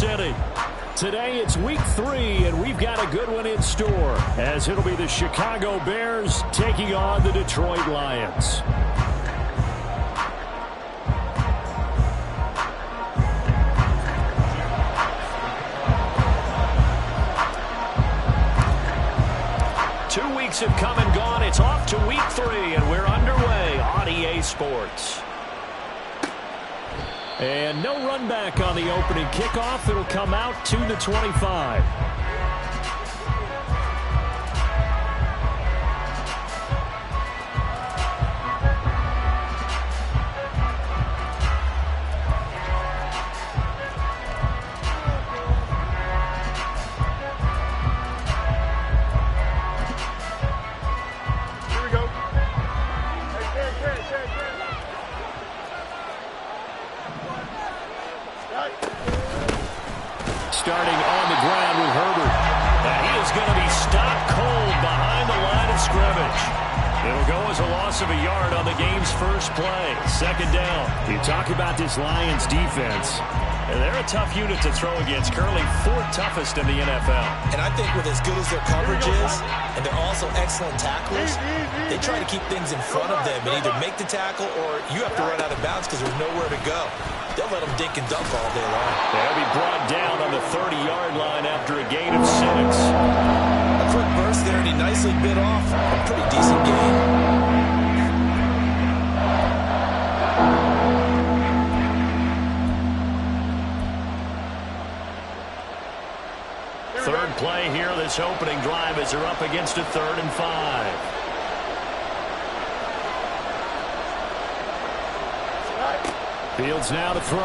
presented. Today it's week 3, and we've got a good one in store, as it'll be the Chicago Bears taking on the Detroit Lions. Have come and gone. It's off to week 3, and we're underway on EA Sports. And no run back on the opening kickoff. It'll come out to the 25. Starting on the ground with Herbert. And he is going to be stopped cold behind the line of scrimmage. It'll go as a loss of a yard on the game's first play. Second down. You talk about this Lions defense. And they're a tough unit to throw against, currently 4th toughest in the NFL. And I think with as good as their coverage is, and they're also excellent tacklers, they try to keep things in front of them and either make the tackle or you have to run out of bounds because there's nowhere to go. They'll let them dink and dunk all day long. They'll be brought down on the 30-yard line after a gain of 6. A quick burst there, and he nicely bit off a pretty decent gain. Third play here, this opening drive, as they're up against a 3rd and 5. Fields now to throw. A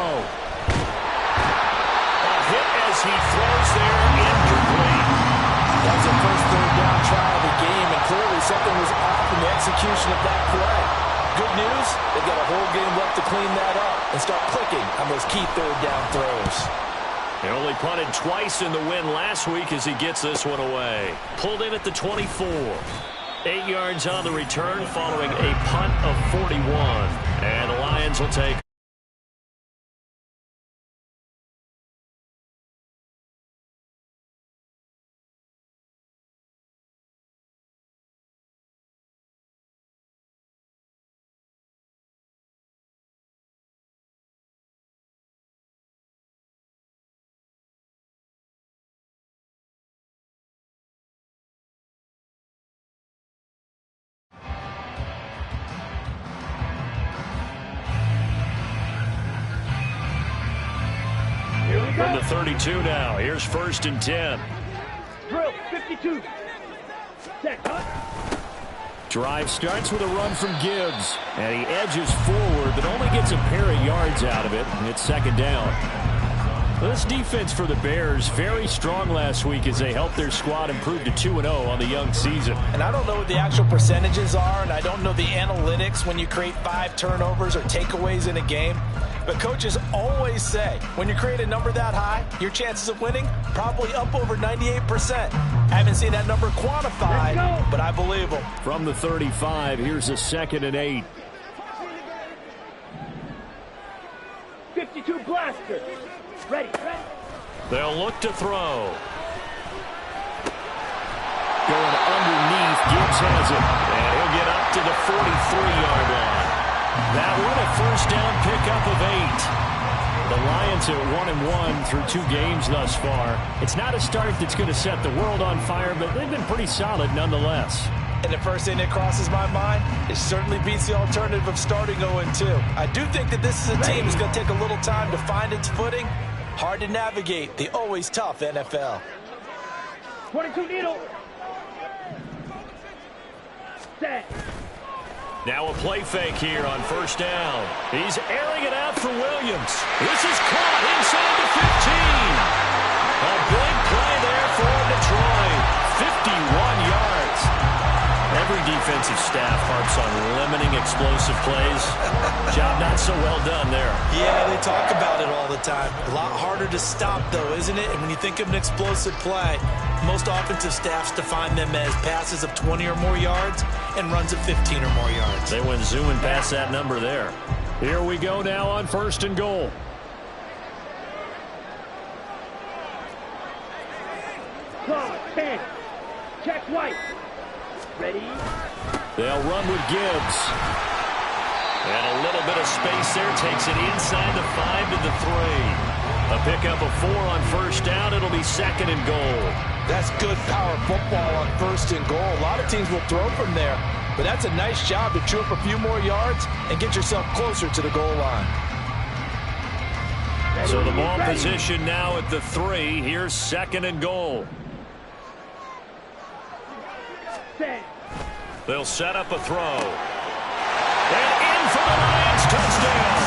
hit as he throws there, incomplete. That's the first 3rd down try of the game, and clearly something was off in the execution of that play. Good news, they've got a whole game left to clean that up and start clicking on those key 3rd down throws. He only punted twice in the win last week as he gets this one away. Pulled in at the 24. 8 yards on the return following a punt of 41. And the Lions will take from the 32 now. Here's 1st and 10. Drill, 52. Set. Drive starts with a run from Gibbs. And he edges forward, but only gets a pair of yards out of it. And it's 2nd down. This defense for the Bears, very strong last week as they helped their squad improve to 2-0 on the young season. And I don't know what the actual percentages are, and I don't know the analytics when you create 5 turnovers or takeaways in a game. But coaches always say, when you create a number that high, your chances of winning probably up over 98%. I haven't seen that number quantified, but I believe them. From the 35, here's a 2nd and 8. 52 blaster. Ready. They'll look to throw. Going underneath, Gibbs has it. And he'll get up to the 43-yard line. That one a 1st down pickup of 8. The Lions are 1-1 through 2 games thus far. It's not a start that's going to set the world on fire, but they've been pretty solid nonetheless. And the first thing that crosses my mind, it certainly beats the alternative of starting 0-2. I do think that this is a team that's going to take a little time to find its footing. Hard to navigate the always tough NFL. 22 needle. Set. Now a play fake here on 1st down. He's airing it out for Williams. This is caught inside the 15. A big play there for Detroit. 51 yards. Every defensive staff harps on limiting explosive plays. Job not so well done there. Yeah, they talk about it all the time. A lot harder to stop, though, isn't it? And when you think of an explosive play, most offensive staffs define them as passes of 20 or more yards and runs of 15 or more yards. They went zooming past that number there. Here we go now on 1st and goal. Claw, 10. Check white. Ready? They'll run with Gibbs. And a little bit of space there. Takes it inside the 5 to the 3. A pickup of 4 on first down. It'll be 2nd and goal. That's good power football on 1st and goal. A lot of teams will throw from there, but that's a nice job to chew up a few more yards and get yourself closer to the goal line. So the ball position now at the 3. Here's 2nd and goal. Set. They'll set up a throw. And in for the Lions, touchdown.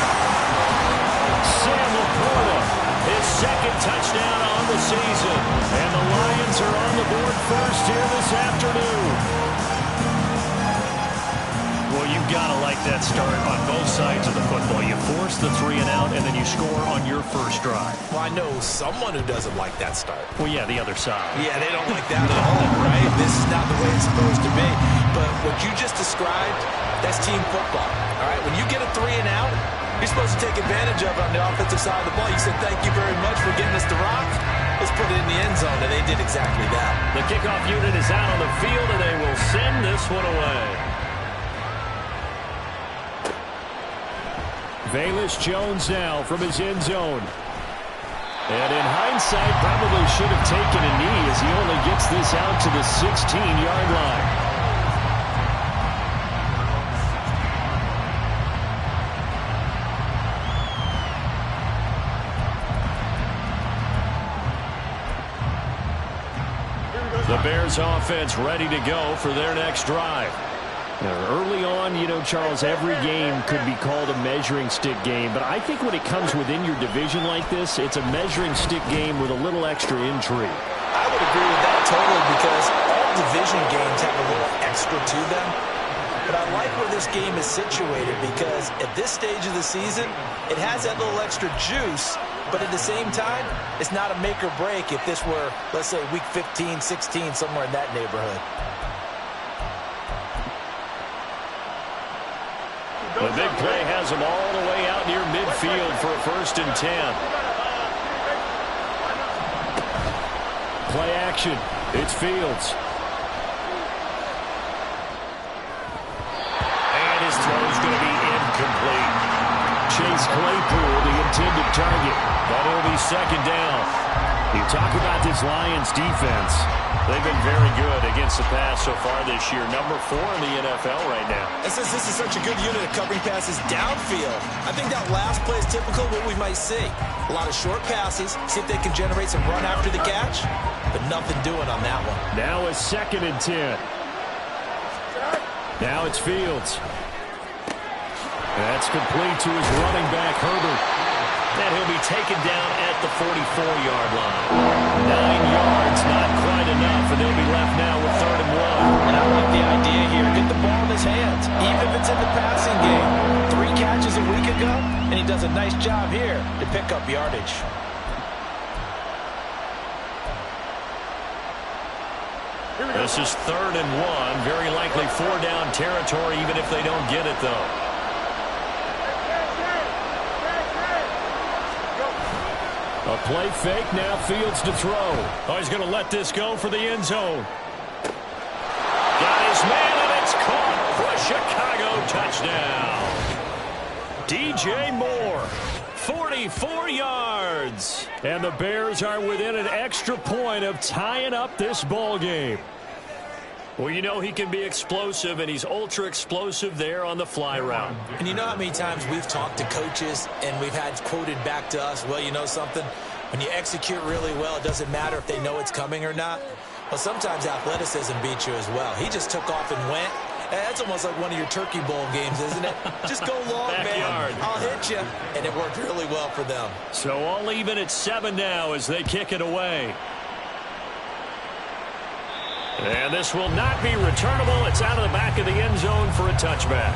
Sam Laporta, his 2nd touchdown on the season. And the Lions are on the board first here this afternoon. Well, you've got to like that start on both sides of the football. You force the 3 and out, and then you score on your first drive. Well, I know someone who doesn't like that start. Well, yeah, the other side. Yeah, they don't like that at all, right? This is not the way it's supposed to be. But what you just described, that's team football, all right? When you get a 3 and out, you're supposed to take advantage of it on the offensive side of the ball. You said, thank you very much for getting us the rock. Let's put it in the end zone, and they did exactly that. The kickoff unit is out on the field, and they will send this one away. Velus Jones now from his end zone. And in hindsight, probably should have taken a knee as he only gets this out to the 16-yard line. The Bears offense ready to go for their next drive. Now, early on, you know, Charles, every game could be called a measuring stick game, but I think when it comes within your division like this, it's a measuring stick game with a little extra intrigue. I would agree with that totally, because all division games have a little extra to them. But I like where this game is situated, because at this stage of the season, it has that little extra juice, but at the same time, it's not a make or break if this were, let's say, week 15, 16, somewhere in that neighborhood. The big play has them all the way out near midfield for a 1st and 10. Play action. It's Fields. And his throw is going to be incomplete. Chase Claypool, the intended target. But it'll be 2nd down. You talk about this Lions defense. They've been very good against the pass so far this year. Number 4 in the NFL right now. And since this is such a good unit of covering passes downfield, I think that last play is typical of what we might see. A lot of short passes, see if they can generate some run after the catch, but nothing doing on that one. Now it's 2nd and 10. Now it's Fields. That's complete to his running back, Herbert. And he'll be taken down at the 44-yard line. 9 yards, not quite enough, and they'll be left now with 3rd and 1. And I like the idea here. Get the ball in his hands, even if it's in the passing game. 3 catches a week ago, and he does a nice job here to pick up yardage. This is 3rd and 1. Very likely 4-down territory, even if they don't get it, though. A play fake, now Fields to throw. Oh, he's going to let this go for the end zone. Got his man, and it's caught for a Chicago touchdown. DJ Moore, 44 yards. And the Bears are within an extra point of tying up this ball game. Well, you know he can be explosive, and he's ultra-explosive there on the fly route. And you know how many times we've talked to coaches, and we've had quoted back to us, well, you know something? When you execute really well, it doesn't matter if they know it's coming or not. Well, sometimes athleticism beats you as well. He just took off and went. That's almost like one of your Turkey Bowl games, isn't it? Just go long, Backyard. man. I'll hit you. And it worked really well for them. So all even at 7 now as they kick it away. And this will not be returnable. It's out of the back of the end zone for a touchback.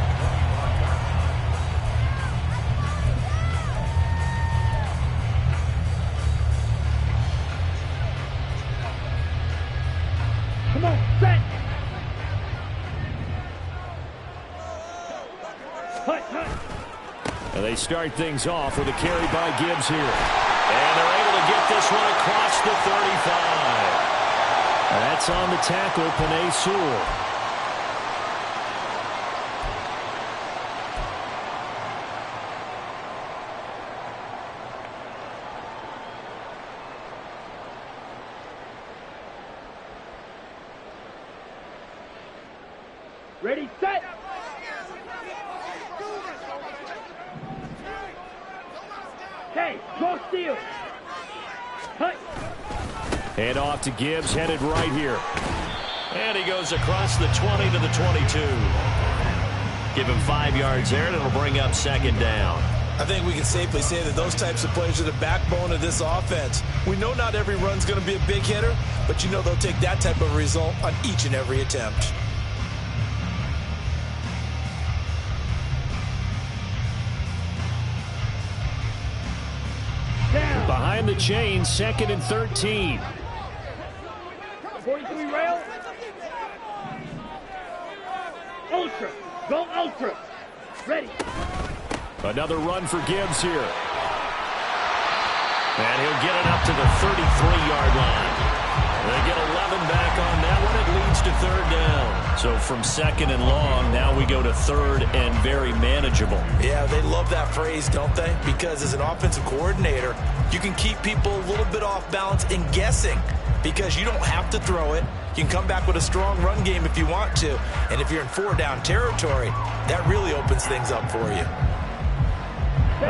Come on, set. Hut, hut. And they start things off with a carry by Gibbs here. And they're able to get this one across the 35. That's on the tackle, Penei Sewell. Ready, set. Okay, draw steal. Hut. Hand off to Gibbs, headed right here. And he goes across the 20 to the 22. Give him 5 yards there, and it'll bring up second down. I think we can safely say that those types of players are the backbone of this offense. We know not every run's going to be a big hitter, but you know they'll take that type of result on each and every attempt. Down. Behind the chain, 2nd and 13. 43 rail. Ultra. Go ultra. Ready. Another run for Gibbs here. And he'll get it up to the 33-yard line. They get 11 back on that one. It leads to 3rd down. So from 2nd and long, now we go to 3rd and very manageable. Yeah, they love that phrase, don't they? Because as an offensive coordinator, you can keep people a little bit off balance and guessing because you don't have to throw it. You can come back with a strong run game if you want to. And if you're in 4-down territory, that really opens things up for you.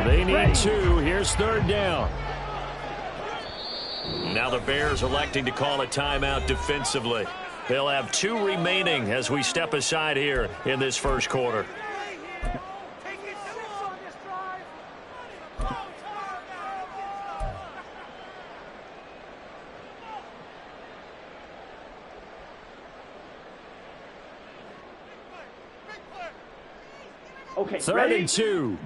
They need 2. Here's 3rd down. Now the Bears electing to call a timeout defensively. They'll have 2 remaining as we step aside here in this first quarter. Okay, 3rd ready? and 2.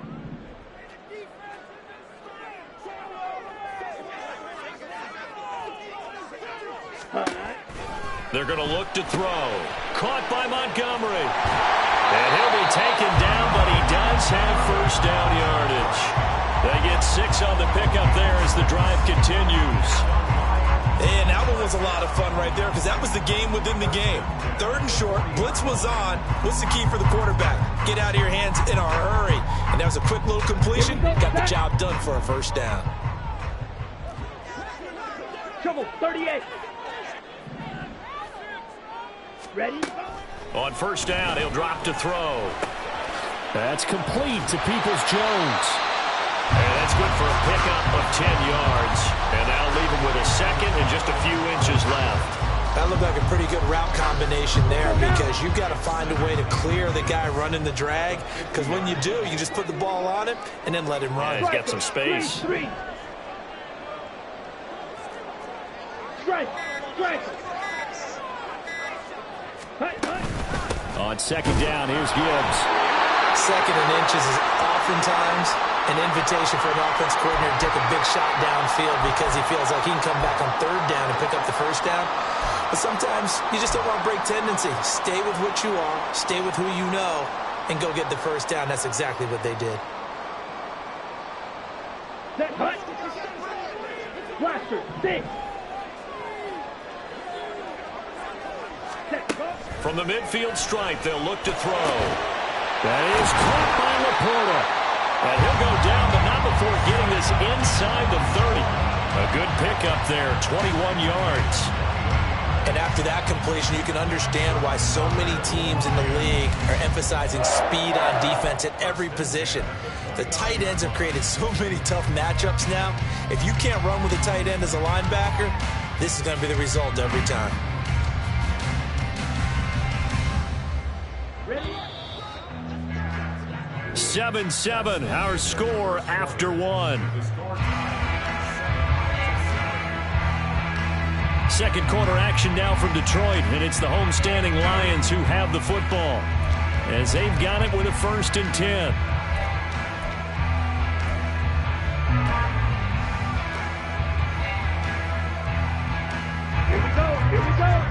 They're going to look to throw. Caught by Montgomery. And he'll be taken down, but he does have first down yardage. They get 6 on the pickup there as the drive continues. And that one was a lot of fun right there because that was the game within the game. 3rd and short, blitz was on. What's the key for the quarterback? Get out of your hands in a hurry. And that was a quick little completion. Got the job done for a first down. Trouble, 38. Ready? On first down, he'll drop to throw. That's complete to Peoples-Jones. And that's good for a pickup of 10 yards. And that'll leave him with a 2nd and just a few inches left. That looked like a pretty good route combination there because you've got to find a way to clear the guy running the drag. Because when you do, you just put the ball on him and then let him run. Yeah, he's got some space. Three. Strike. On 2nd down, here's Gibbs. 2nd and inches is oftentimes an invitation for an offense coordinator to take a big shot downfield because he feels like he can come back on 3rd down and pick up the first down. But sometimes you just don't want to break tendency. Stay with what you are, stay with who you know, and go get the first down. That's exactly what they did. Set, hut. Blaster, 6. Set, go. From the midfield stripe, they'll look to throw. That is caught by Laporta. And he'll go down, but not before getting this inside the 30. A good pickup there, 21 yards. And after that completion, you can understand why so many teams in the league are emphasizing speed on defense at every position. The tight ends have created so many tough matchups now. If you can't run with a tight end as a linebacker, this is going to be the result every time. Ready? 7-7, our score after 1. Second quarter action now from Detroit, and it's the homestanding Lions who have the football as they've got it with a 1st and 10. Here we go.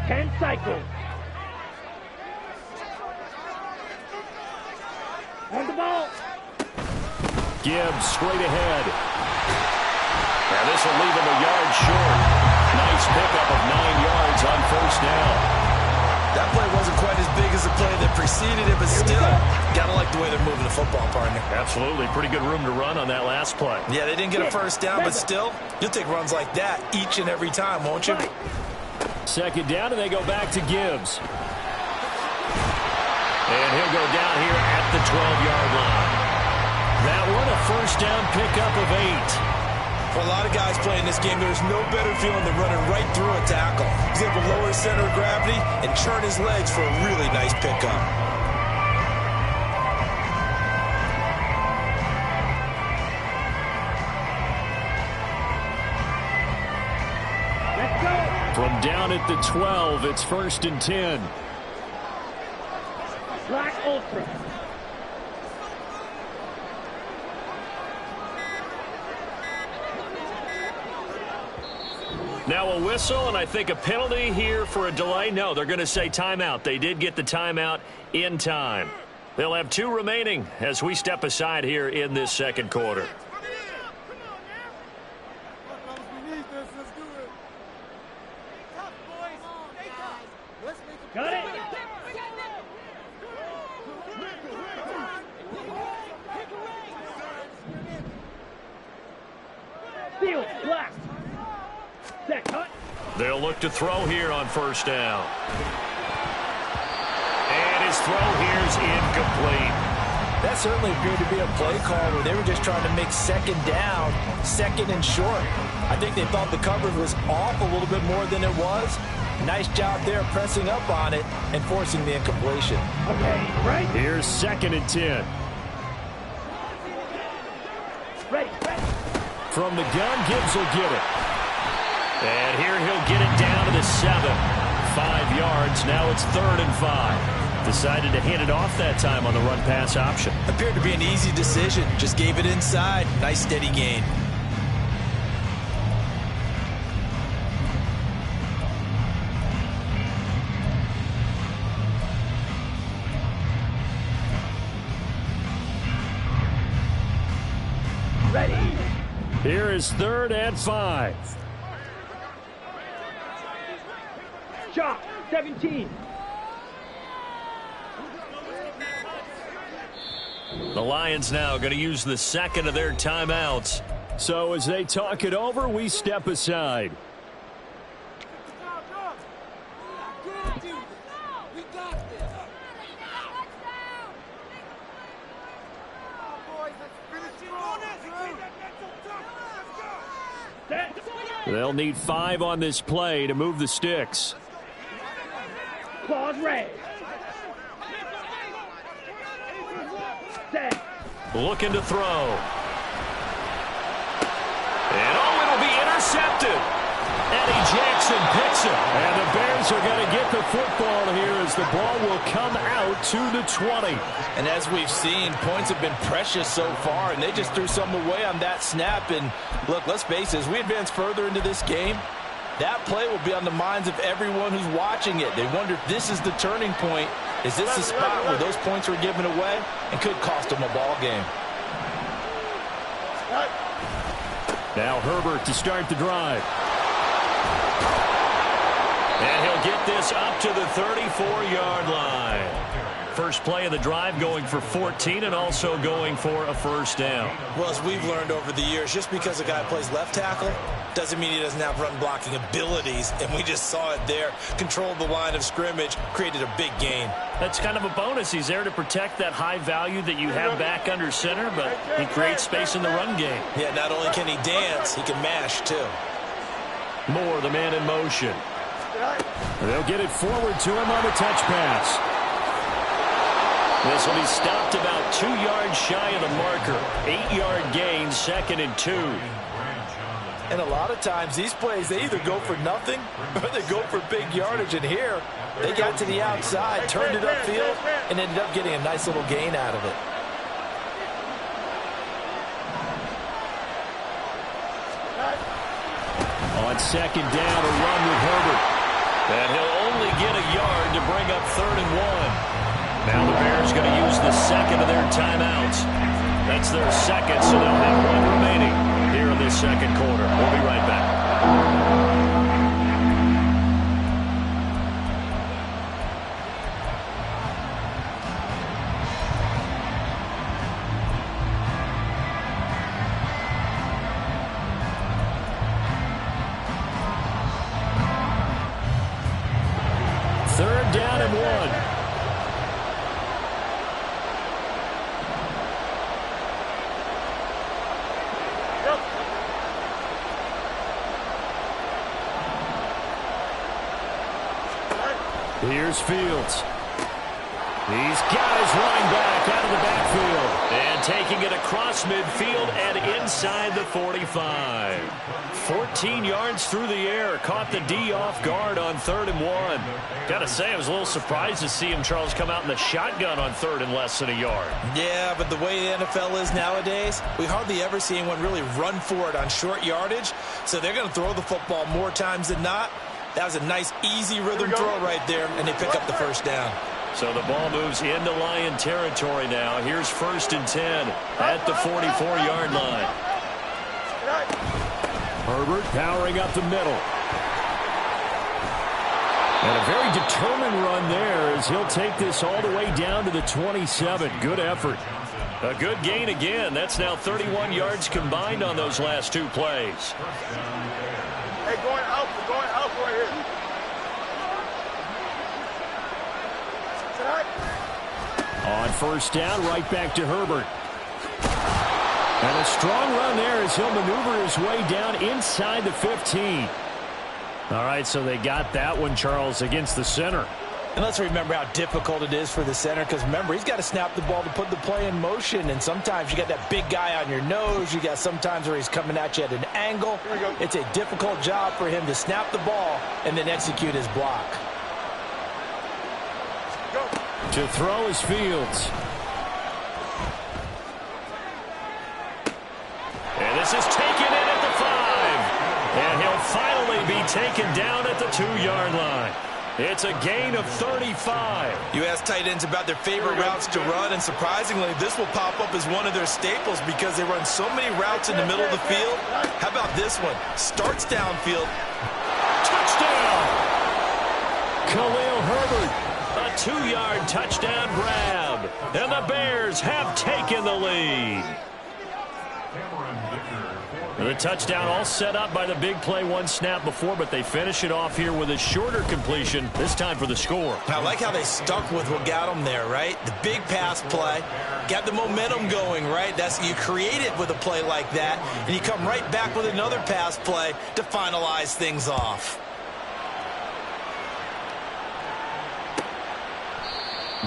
10 cycles. On the ball. Gibbs straight ahead. And this will leave him a yard short. Nice pickup of 9 yards. first down. That play wasn't quite as big as the play that preceded it, but still, gotta like the way they're moving the football, partner. Absolutely. Pretty good room to run on that last play. Yeah, they didn't get a first down, but still, you'll take runs like that each and every time, won't you? Second down, and they go back to Gibbs. And he'll go down here at the 12-yard line. That one, a first down pickup of 8. For a lot of guys playing this game, there's no better feeling than running right through a tackle. He's able to lower his center of gravity and churn his legs for a really nice pickup. Let's go. From down at the 12, it's 1st and 10. Black Ultra. Now a whistle, and I think a penalty here for a delay. No, they're going to say timeout. They did get the timeout in time. They'll have 2 remaining as we step aside here in this second quarter. Got it. Field, black. Set, cut. They'll look to throw here on first down. And his throw here is incomplete. That certainly appeared to be a play call where they were just trying to make second down, second and short. I think they thought the coverage was off a little bit more than it was. Nice job there pressing up on it and forcing the incompletion. Okay, right. Here's 2nd and 10. Ready, ready. From the gun, Gibbs will get it. And here he'll get it down to the 7. 5 yards. Now it's 3rd and 5. Decided to hand it off that time on the run-pass option. Appeared to be an easy decision. Just gave it inside. Nice steady gain. Ready. Here is 3rd and 5. Shot, 17. The Lions now going to use the 2nd of their timeouts. So as they talk it over, we step aside. They'll need 5 on this play to move the sticks. Claws raised. Set. Looking to throw. And oh, it'll be intercepted. Eddie Jackson picks it. And the Bears are going to get the football here as the ball will come out to the 20. And as we've seen, points have been precious so far, and they just threw some away on that snap. And look, let's face it, as we advance further into this game, that play will be on the minds of everyone who's watching it. They wonder if this is the turning point. Is this the spot where those points were given away and could cost them a ball game? Now Herbert to start the drive. And he'll get this up to the 34-yard line. First play of the drive going for 14 and also going for a first down. Well, as we've learned over the years, just because a guy plays left tackle doesn't mean he doesn't have run blocking abilities, and we just saw it there. Controlled the line of scrimmage, created a big gain. That's kind of a bonus. He's there to protect that high value that you have back under center, but he creates space in the run game. Yeah, not only can he dance, he can mash too. Moore, the man in motion. They'll get it forward to him on the touch pass. This will be stopped about 2 yards shy of the marker. 8-yard gain, 2nd and 2. And a lot of times these plays, they either go for nothing or they go for big yardage. And here, they got to the outside, turned it upfield, and ended up getting a nice little gain out of it. On 2nd down, a run with Herbert. And he'll only get a yard to bring up 3rd and 1. Now the Bears going to use the 2nd of their timeouts. That's their 2nd, so they'll have 1 remaining here in this second quarter. We'll be right back. 1-1. Here's Fields. He's got his running back out of the backfield. And taking it across midfield and inside the 45. 14 yards through the air. Caught the D off guard on 3rd and 1. Got to say, I was a little surprised to see him, Charles, come out in the shotgun on 3rd and less than a yard. Yeah, but the way the NFL is nowadays, we hardly ever see anyone really run for it on short yardage. So they're going to throw the football more times than not. That was a nice, easy rhythm throw right there, and they pick up the first down. So the ball moves into Lion territory now. Here's 1st and 10 at the 44-yard line. Herbert powering up the middle. And a very determined run there as he'll take this all the way down to the 27. Good effort. A good gain again. That's now 31 yards combined on those last 2 plays. Hey, going out right here. On 1st down, right back to Herbert. And a strong run there as he'll maneuver his way down inside the 15. All right, so they got that one, Charles, against the center. And let's remember how difficult it is for the center, because remember, he's got to snap the ball to put the play in motion, and sometimes you got that big guy on your nose. You got sometimes where he's coming at you at an angle. It's a difficult job for him to snap the ball and then execute his block. To throw is Fields. And this is taken in at the 5. And he'll finally be taken down at the 2-yard line. It's a gain of 35. You ask tight ends about their favorite routes to run, and surprisingly, this will pop up as one of their staples because they run so many routes in the middle of the field. How about this one? Starts downfield. Touchdown! Khalil Herbert. A 2-yard touchdown grab. And the Bears have taken the lead. The touchdown all set up by the big play 1 snap before, but they finish it off here with a shorter completion, this time for the score. I like how they stuck with what got them there, right? The big pass play, got the momentum going, right? That's you create it with a play like that, and you come right back with another pass play to finalize things off.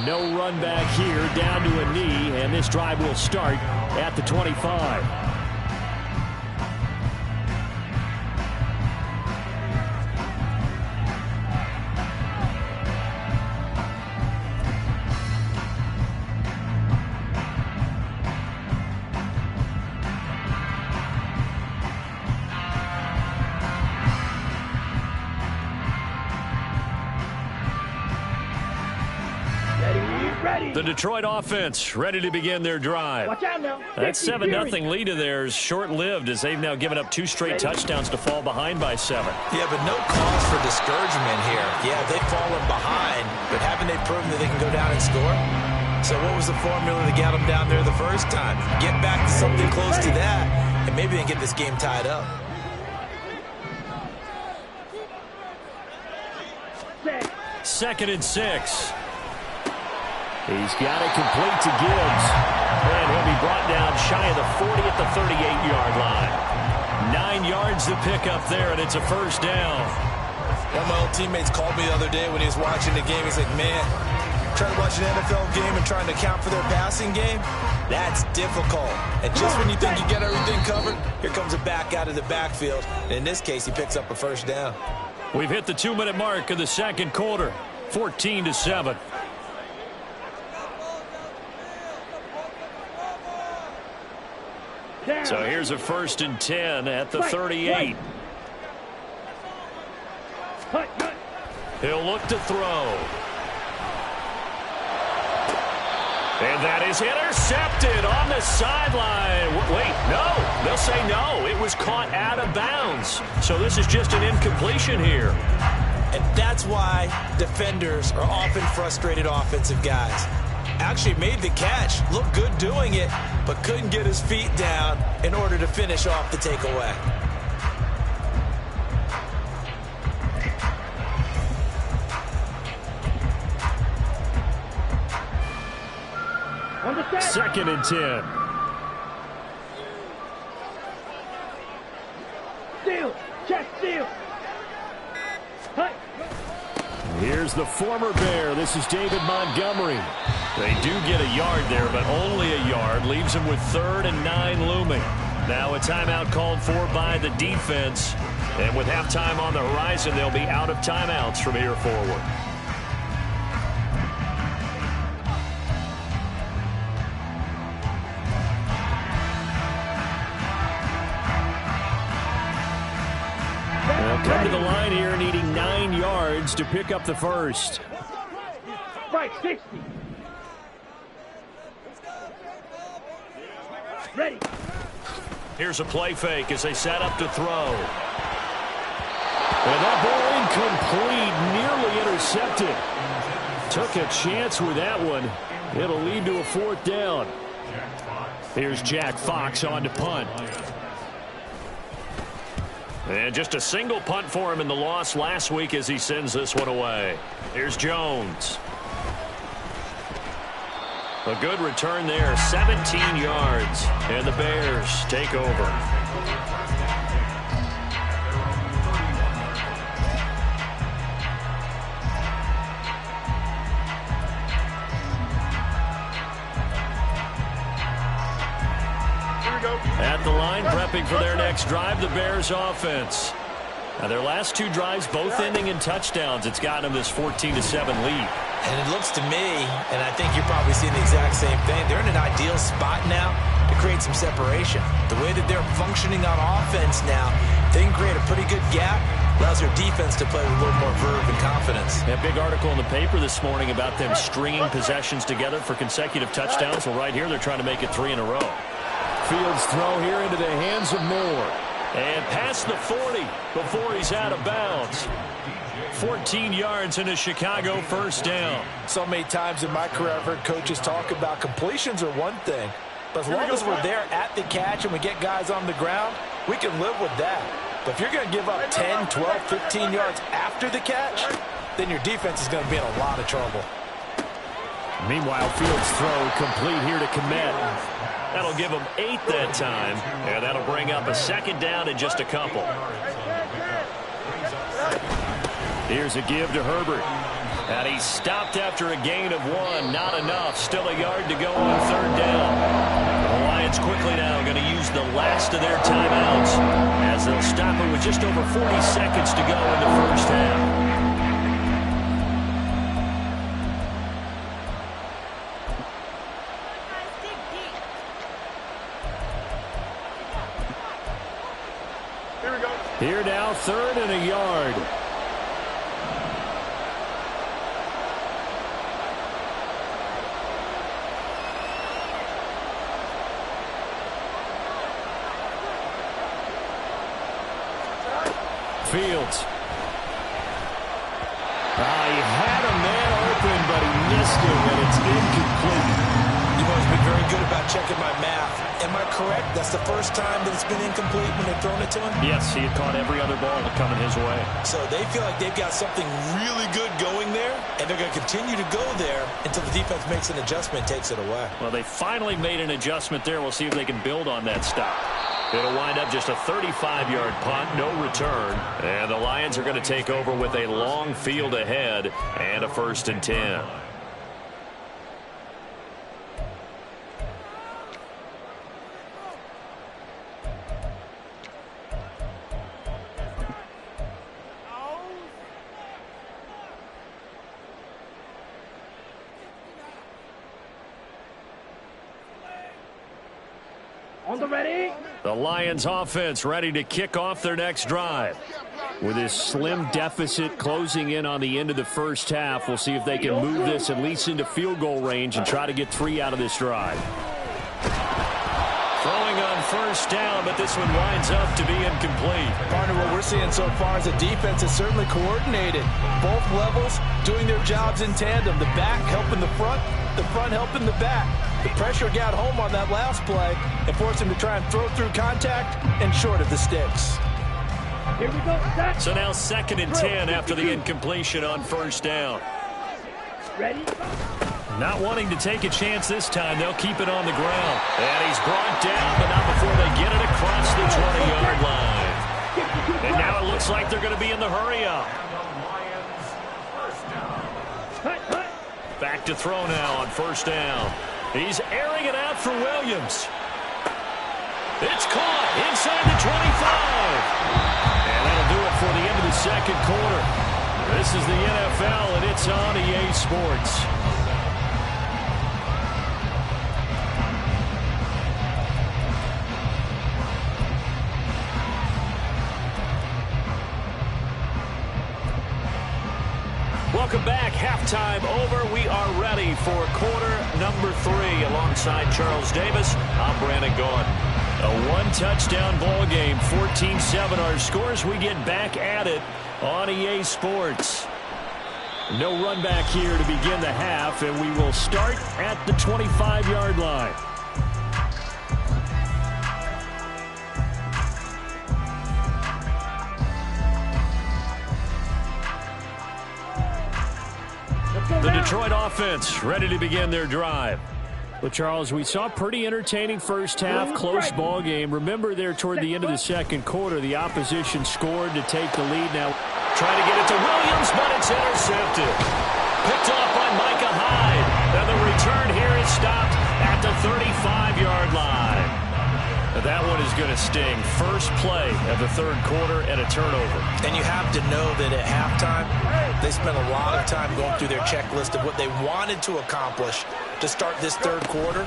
No run back here, down to a knee, and this drive will start at the 25. The Detroit offense ready to begin their drive. Watch out now. That 7-0 lead of theirs short-lived as they've now given up 2 straight touchdowns to fall behind by 7. Yeah, but no cause for discouragement here. Yeah, they've fallen behind, but haven't they proven that they can go down and score? So what was the formula that got them down there the first time? Get back to something close to that, and maybe they can get this game tied up. Second and 6. He's got it complete to Gibbs. And he'll be brought down shy of the 40 at the 38-yard line. 9 yards to pick up there, and it's a 1st down. One of my old teammates called me the other day when he was watching the game. He's like, man, trying to watch an NFL game and trying to account for their passing game, that's difficult. And just when you think you get everything covered, here comes a back out of the backfield. And in this case, he picks up a 1st down. We've hit the 2-minute mark of the second quarter, 14-7. So here's a 1st and 10 at the 38. He'll look to throw. And that is intercepted on the sideline. Wait, no. They'll say no. It was caught out of bounds. So this is just an incompletion here. And that's why defenders are often frustrated offensive guys. Actually made the catch, looked good doing it, but couldn't get his feet down in order to finish off the takeaway. 2nd and 10. Steal. Check steal. Hey. Here's the former Bear. This is David Montgomery. They do get a yard there, but only a yard. Leaves them with 3rd and 9 looming. Now a timeout called for by the defense. And with halftime on the horizon, they'll be out of timeouts from here forward. They'll come to the line here needing 9 yards to pick up the first. Right, 60. Ready. Here's a play fake as they set up to throw. And that ball incomplete, nearly intercepted. Took a chance with that one. It'll lead to a 4th down. Here's Jack Fox on to punt. And just a single punt for him in the loss last week as he sends this one away. Here's Jones. A good return there, 17 yards. And the Bears take over. At the line, prepping for their next drive, the Bears offense. Now, their last 2 drives, both ending in touchdowns. It's gotten them this 14-7 lead. And it looks to me, and I think you're probably seeing the exact same thing, they're in an ideal spot now to create some separation. The way that they're functioning on offense now, they can create a pretty good gap. Allows their defense to play with a little more verve and confidence. A big article in the paper this morning about them stringing possessions together for consecutive touchdowns. Well, right here, they're trying to make it 3 in a row. Fields throw here into the hands of Moore. And past the 40 before he's out of bounds. 14 yards and a Chicago 1st down. So many times in my career I've heard coaches talk about completions are one thing. But as long as we're there at the catch and we get guys on the ground, we can live with that. But if you're going to give up 10, 12, 15 yards after the catch, then your defense is going to be in a lot of trouble. Meanwhile, Fields throw complete here to Kmet. That'll give him 8 that time, and that'll bring up a 2nd down in just a couple. Here's a give to Herbert. And he's stopped after a gain of 1. Not enough. Still a yard to go on 3rd down. The Lions quickly now going to use the last of their timeouts as they'll stop it with just over 40 seconds to go in the 1st half. Here now, 3rd and a yard. Fields. He had a man open, but he missed him, and it's incomplete. You've always been very good about checking my math. Am I correct? That's the first time that it's been incomplete when they've thrown it to him? Yes, he had caught every other ball coming his way. So they feel like they've got something really good going there, and they're going to continue to go there until the defense makes an adjustment and takes it away. Well, they finally made an adjustment there. We'll see if they can build on that stop. It'll wind up just a 35-yard punt, no return. And the Lions are going to take over with a long field ahead and a 1st and 10. On the ready. The Lions offense ready to kick off their next drive. With this slim deficit closing in on the end of the 1st half, we'll see if they can move this at least into field goal range and try to get 3 out of this drive. Throwing on 1st down, but this one winds up to be incomplete. Partner, what we're seeing so far is the defense is certainly coordinated. Both levels doing their jobs in tandem. The back helping the front helping the back. The pressure got home on that last play and forced him to try and throw through contact and short of the sticks. Here we go. Set. So now 2nd and 10 after the incompletion on 1st down. Ready. Not wanting to take a chance this time. They'll keep it on the ground. And he's brought down, but not before they get it across the 20-yard line. And now it looks like they're going to be in the hurry-up. Back to throw now on first down. He's airing it out for Williams. It's caught inside the 25. And that'll do it for the end of the second quarter. This is the NFL, and it's on EA Sports. Welcome back. Halftime over. We are ready for quarter number 3. Alongside Charles Davis, I'm Brandon Gaudin. A one-touchdown ball game, 14-7 our scores. We get back at it on EA Sports. No run back here to begin the half, and we will start at the 25-yard line. The Detroit offense ready to begin their drive. Well, Charles, we saw a pretty entertaining first half, close ball game. Remember there toward the end of the second quarter, the opposition scored to take the lead. Now trying to get it to Williams, but it's intercepted. Picked off by Micah Hyde. And the return here is stopped at the 35-yard line. That one is going to sting. First play of the third quarter and a turnover. And you have to know that at halftime, they spent a lot of time going through their checklist of what they wanted to accomplish to start this third quarter.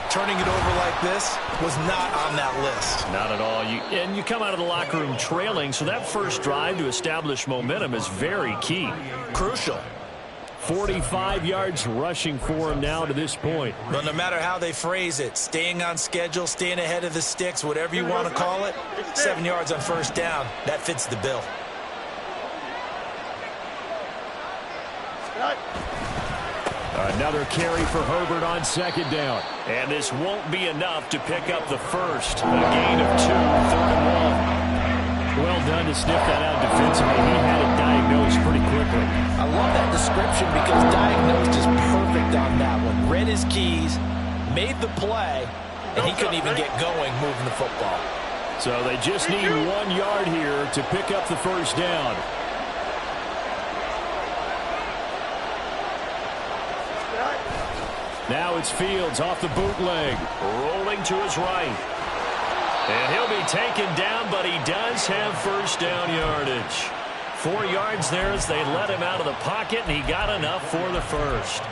Turning it over like this was not on that list. Not at all. And you come out of the locker room trailing, so that first drive to establish momentum is very key. Crucial. 45 yards rushing for him now to this point. But no matter how they phrase it, staying on schedule, staying ahead of the sticks, whatever you want to call it, 7 yards on first down, that fits the bill. Another carry for Herbert on second down. And this won't be enough to pick up the first. A gain of 2, 3rd and 1. Well done to sniff that out defensively. He had it diagnosed pretty quickly. I love that description because diagnosed is perfect on that one. Read his keys, made the play, and he couldn't even get going moving the football. So they just need 1 yard here to pick up the first down. Now it's Fields off the bootleg. Rolling to his right. And he'll be taken down, but he does have first down yardage. 4 yards there as they let him out of the pocket, and he got enough for the first.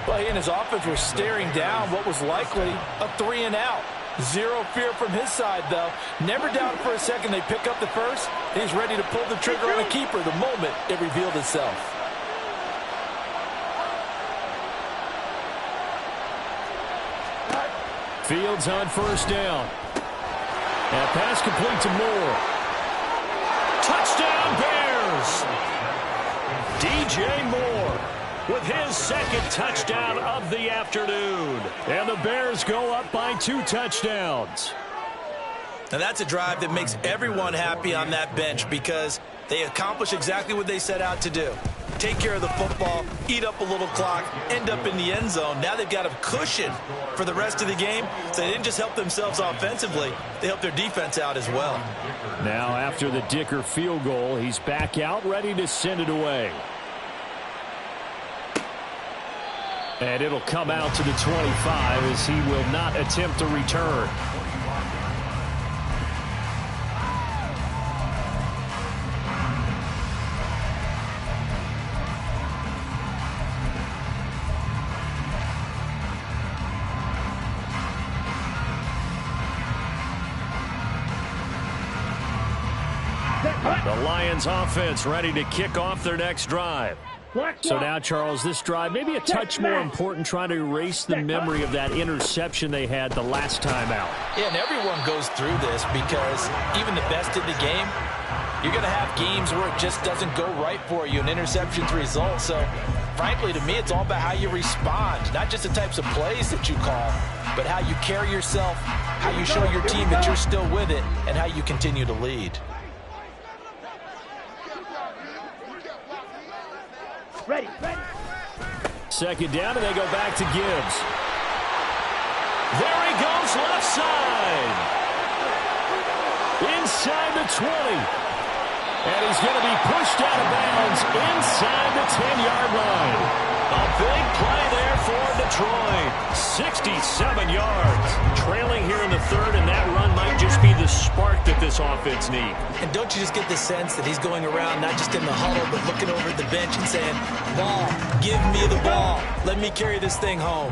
Well, he and his offense were staring down what was likely a 3 and out. Zero fear from his side, though. Never doubted for a second they pick up the first. He's ready to pull the trigger on a keeper the moment it revealed itself. Fields on first down. And pass complete to Moore. Touchdown Bears! DJ Moore with his second touchdown of the afternoon. And the Bears go up by 2 touchdowns. And that's a drive that makes everyone happy on that bench because they accomplish exactly what they set out to do. Take care of the football, eat up a little clock, end up in the end zone. Now they've got a cushion for the rest of the game. So they didn't just help themselves offensively, they helped their defense out as well. Now after the Dicker field goal, he's back out ready to send it away. And it'll come out to the 25 as he will not attempt to return. The Lions offense ready to kick off their next drive. So now, Charles, this drive maybe a touch more important, trying to erase the memory of that interception they had the last time out. Yeah, and everyone goes through this because even the best in the game, you're going to have games where it just doesn't go right for you, and interceptions result. So, frankly, to me, it's all about how you respond, not just the types of plays that you call, but how you carry yourself, how you show your team that you're still with it, and how you continue to lead. Ready. Second down, and they go back to Gibbs. There he goes, left side. Inside the 20. And he's going to be pushed out of bounds inside the 10-yard line. A big play there for Detroit. 67 yards. Trailing here in the third, and that run might just be the spark that this offense needs. And don't you just get the sense that he's going around not just in the huddle, but looking over at the bench and saying, ball, give me the ball. Let me carry this thing home.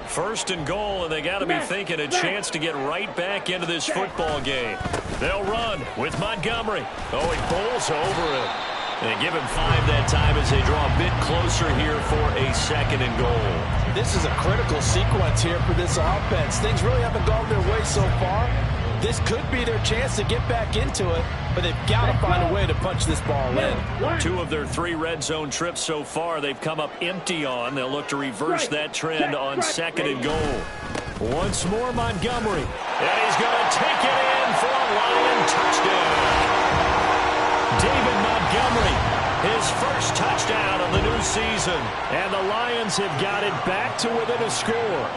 First and goal, and they got to be thinking a chance to get right back into this football game. They'll run with Montgomery. Oh, he bowls over it. They give him 5 that time as they draw a bit closer here for a second and goal. This is a critical sequence here for this offense. Things really haven't gone their way so far. This could be their chance to get back into it, but they've got to find a way to punch this ball in. 2 of their 3 red zone trips so far they've come up empty on. They'll look to reverse that trend on second and goal. Once more Montgomery. And he's going to take it in for a Lion touchdown. David Montgomery, his first touchdown of the new season. And the Lions have got it back to within a score.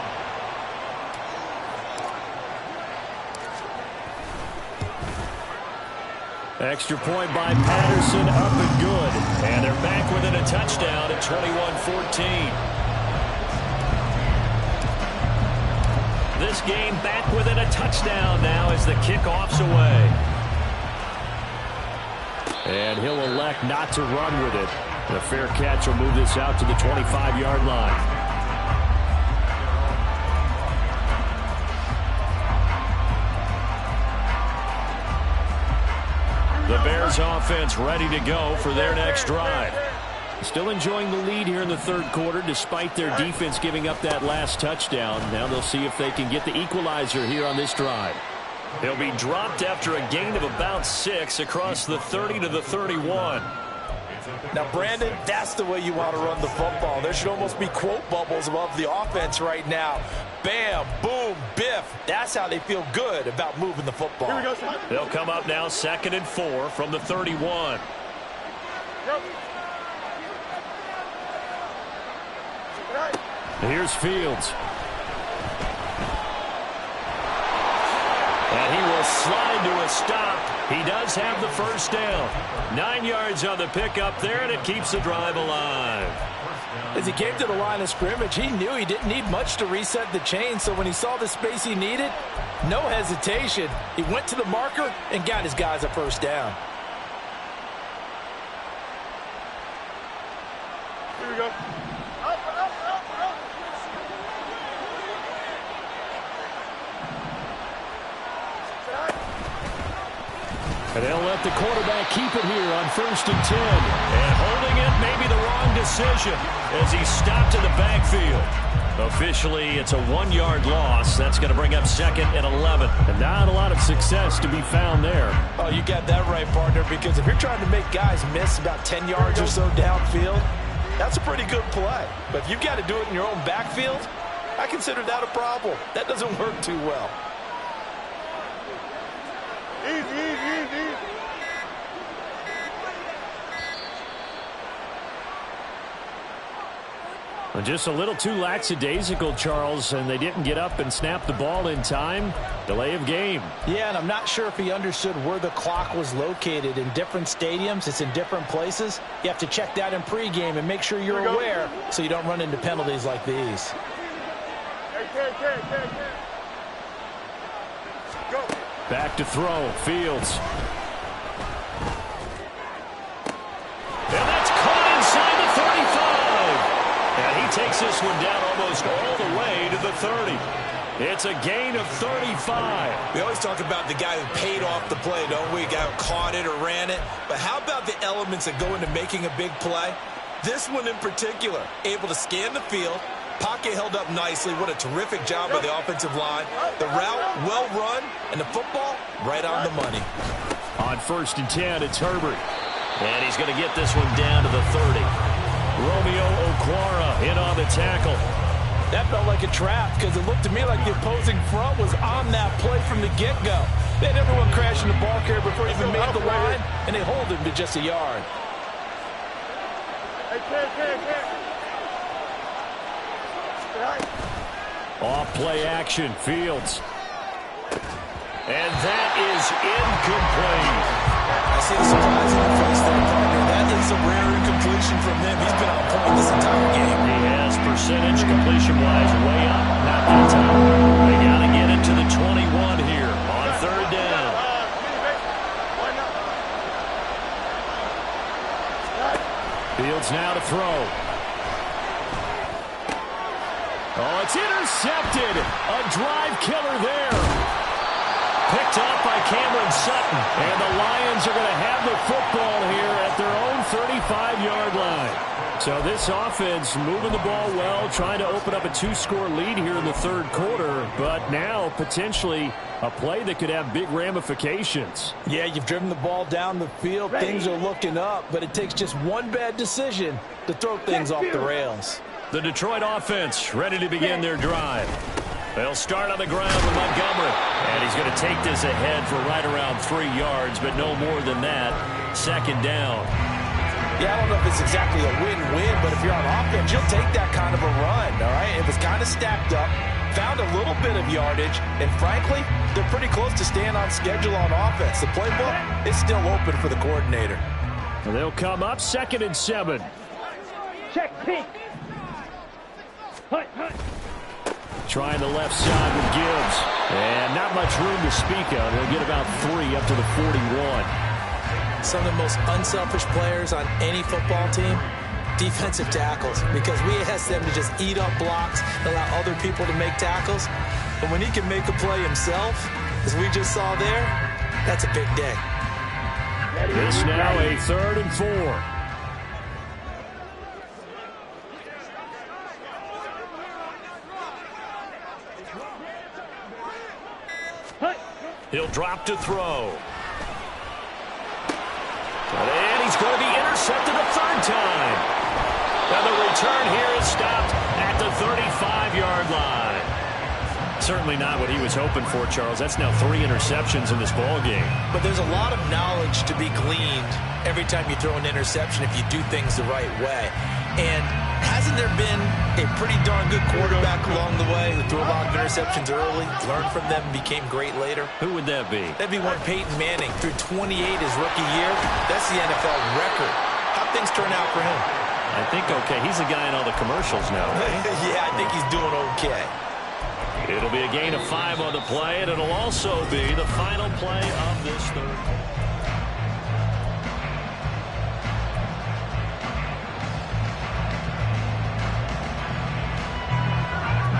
Extra point by Patterson, up and good. And they're back within a touchdown at 21-14. This game back within a touchdown now as the kickoff's away. And he'll elect not to run with it. The fair catch will move this out to the 25-yard line. The Bears offense ready to go for their next drive. Still enjoying the lead here in the third quarter despite their defense giving up that last touchdown. Now they'll see if they can get the equalizer here on this drive. He'll be dropped after a gain of about 6 across the 30 to the 31. Now, Brandon, that's the way you want to run the football. There should almost be quote bubbles above the offense right now. Bam, boom, biff. That's how they feel good about moving the football. Here we go, son. They'll come up now 2nd and 4 from the 31. Yep. Here's Fields. And he will slide to a stop. He does have the first down. 9 yards on the pickup there, and it keeps the drive alive. As he came to the line of scrimmage, he knew he didn't need much to reset the chain, so when he saw the space he needed, no hesitation. He went to the marker and got his guys a first down. Here we go. Up, up, up, up. And they'll let the quarterback keep it here on 1st and 10. And holding it may be the wrong decision as he stopped in the backfield. Officially, it's a 1-yard loss. That's going to bring up 2nd and 11. And not a lot of success to be found there. Oh, you got that right, partner, because if you're trying to make guys miss about 10 yards or so downfield, that's a pretty good play. But if you've got to do it in your own backfield, I consider that a problem. That doesn't work too well. Easy, easy, easy. Well, just a little too lackadaisical, Charles, and they didn't get up and snap the ball in time. Delay of game. Yeah, and I'm not sure if he understood where the clock was located. In different stadiums, it's in different places. You have to check that in pregame and make sure you're aware so you don't run into penalties like these. Go. Back to throw. Fields. And that's caught inside the 35. And he takes this one down almost all the way to the 30. It's a gain of 35. We always talk about the guy who paid off the play, don't we? A guy who caught it or ran it. But how about the elements that go into making a big play? This one in particular, able to scan the field. Pocket held up nicely. What a terrific job by the offensive line. The route, well run, and the football, right on the money. On 1st and 10, it's Herbert. And he's going to get this one down to the 30. Romeo Okwara in on the tackle. That felt like a trap because it looked to me like the opposing front was on that play from the get-go. They had everyone crashing the ball carrier before he even made the line, and they hold him to just a yard. Hey, Off play action, Fields. And that is incomplete. I see the surprise in your face there, partner. That is a rare incompletion from him. He's been on point this entire game. He has percentage completion-wise way up. Not that time. They got to get it to the 21 here on third down. Fields now to throw. Oh, it's intercepted. A drive killer there. Picked up by Cameron Sutton. And the Lions are going to have the football here at their own 35-yard line. So this offense moving the ball well, trying to open up a 2-score lead here in the third quarter. But now potentially a play that could have big ramifications. Yeah, you've driven the ball down the field. Things are looking up, but it takes just one bad decision to throw things off the rails. The Detroit offense ready to begin their drive. They'll start on the ground with Montgomery. And he's going to take this ahead for right around 3 yards, but no more than that. Second down. Yeah, I don't know if it's exactly a win-win, but if you're on offense, you'll take that kind of a run, all right? It was kind of stacked up, found a little bit of yardage, and frankly, they're pretty close to staying on schedule on offense. The playbook is still open for the coordinator. And they'll come up 2nd and 7. Check peek. Hut, hut. Trying the left side with Gibbs. And not much room to speak of. He'll get about 3 up to the 41. Some of the most unselfish players on any football team, defensive tackles, because we ask them to just eat up blocks, allow other people to make tackles. But when he can make a play himself, as we just saw there, that's a big day. This now a 3rd and 4. He'll drop to throw. And he's going to be intercepted a 3rd time. And the return here is stopped at the 35-yard line. Certainly not what he was hoping for, Charles. That's now 3 interceptions in this ballgame. But there's a lot of knowledge to be gleaned every time you throw an interception if you do things the right way. And hasn't there been a pretty darn good quarterback along the way who threw a lot of interceptions early, learned from them, and became great later? Who would that be? That'd be one Peyton Manning. Threw 28 his rookie year. That's the NFL record. How'd things turn out for him? I think okay. He's the guy in all the commercials now, right? Yeah, I think he's doing okay. It'll be a gain of 5 on the play, and it'll also be the final play of this third quarter.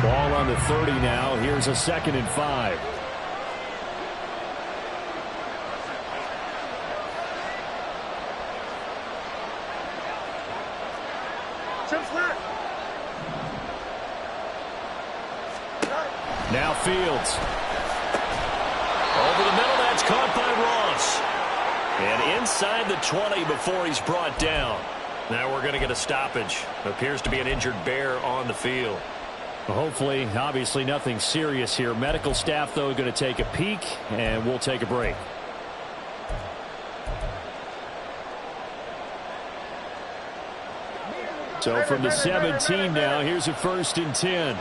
Ball on the 30 now. Here's a 2nd and 5. Now Fields. Over the middle, that's caught by Ross. And inside the 20 before he's brought down. Now we're going to get a stoppage. Appears to be an injured Bear on the field. Hopefully, obviously nothing serious here. Medical staff, though, going to take a peek, and we'll take a break. So from the 17 now, here's a 1st and 10.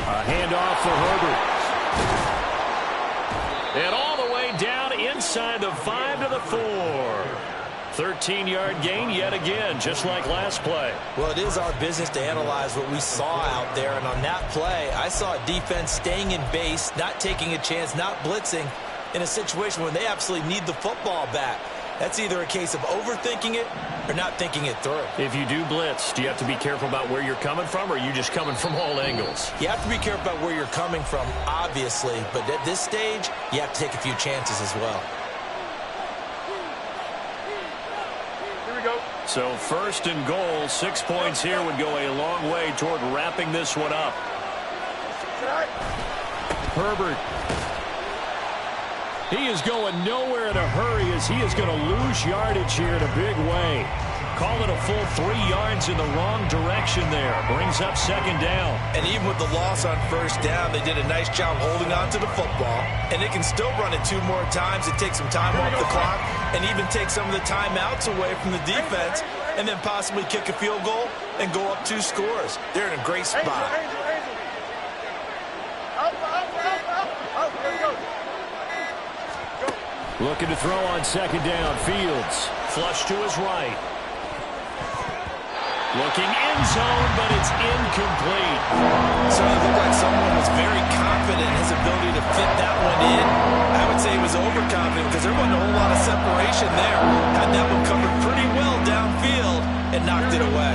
A handoff for Herbert. And all the way down inside the 5 to the 4. 13-yard gain yet again, just like last play. Well, it is our business to analyze what we saw out there, and on that play, I saw a defense staying in base, not taking a chance, not blitzing in a situation where they absolutely need the football back. That's either a case of overthinking it or not thinking it through. If you do blitz, do you have to be careful about where you're coming from, or are you just coming from all angles? You have to be careful about where you're coming from, obviously, but at this stage, you have to take a few chances as well. So 1st and goal, 6 points here would go a long way toward wrapping this one up. Herbert. He is going nowhere in a hurry as he is going to lose yardage here in a big way. Call it a full 3 yards in the wrong direction there. Brings up 2nd down. And even with the loss on 1st down, they did a nice job holding on to the football. And they can still run it 2 more times and take some time off the clock and even take some of the timeouts away from the defense and then possibly kick a field goal and go up 2 scores. They're in a great spot. Looking to throw on second down. Fields. Flush to his right. Looking end zone, but it's incomplete. So it looked like someone was very confident in his ability to fit that one in. I would say he was overconfident because there wasn't a whole lot of separation there. Had that one covered pretty well downfield and knocked it away.